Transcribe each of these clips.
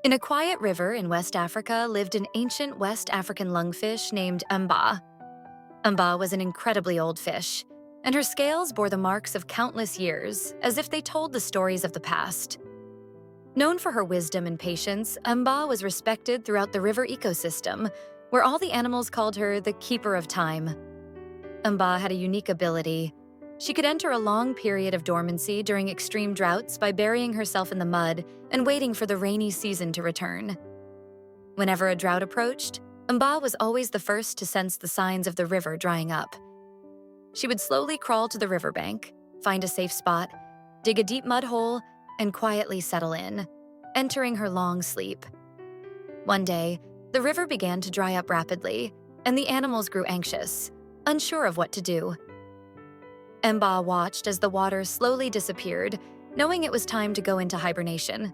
In a quiet river in West Africa lived an ancient West African lungfish named Mba. Mba was an incredibly old fish, and her scales bore the marks of countless years, as if they told the stories of the past. Known for her wisdom and patience, Mba was respected throughout the river ecosystem, where all the animals called her the Keeper of Time. Mba had a unique ability. She could enter a long period of dormancy during extreme droughts by burying herself in the mud and waiting for the rainy season to return. Whenever a drought approached, Mba was always the first to sense the signs of the river drying up. She would slowly crawl to the riverbank, find a safe spot, dig a deep mud hole, and quietly settle in, entering her long sleep. One day, the river began to dry up rapidly, and the animals grew anxious, unsure of what to do. Mba watched as the water slowly disappeared, knowing it was time to go into hibernation.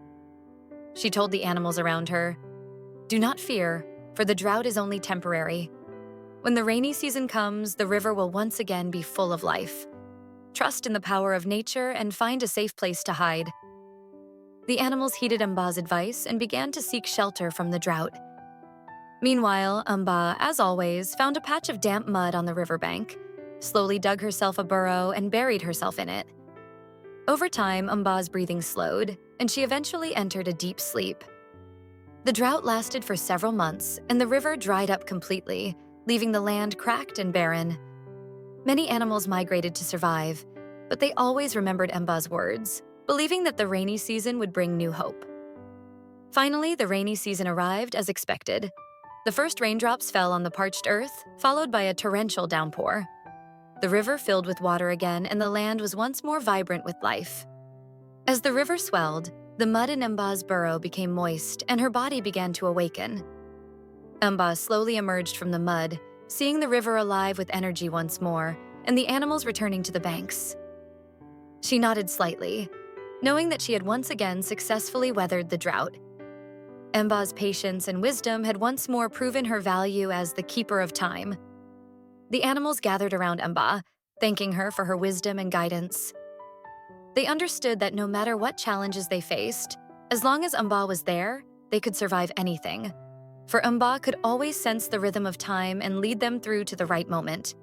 She told the animals around her, "Do not fear, for the drought is only temporary. When the rainy season comes, the river will once again be full of life. Trust in the power of nature and find a safe place to hide." The animals heeded Mba's advice and began to seek shelter from the drought. Meanwhile, Mba, as always, found a patch of damp mud on the riverbank, slowly dug herself a burrow and buried herself in it. Over time, Mba's breathing slowed, and she eventually entered a deep sleep. The drought lasted for several months, and the river dried up completely, leaving the land cracked and barren. Many animals migrated to survive, but they always remembered Mba's words, believing that the rainy season would bring new hope. Finally, the rainy season arrived as expected. The first raindrops fell on the parched earth, followed by a torrential downpour. The river filled with water again, and the land was once more vibrant with life. As the river swelled, the mud in Mba's burrow became moist, and her body began to awaken. Mba slowly emerged from the mud, seeing the river alive with energy once more, and the animals returning to the banks. She nodded slightly, knowing that she had once again successfully weathered the drought. Mba's patience and wisdom had once more proven her value as the Keeper of Time. The animals gathered around Mba, thanking her for her wisdom and guidance. They understood that no matter what challenges they faced, as long as Mba was there, they could survive anything. For Mba could always sense the rhythm of time and lead them through to the right moment.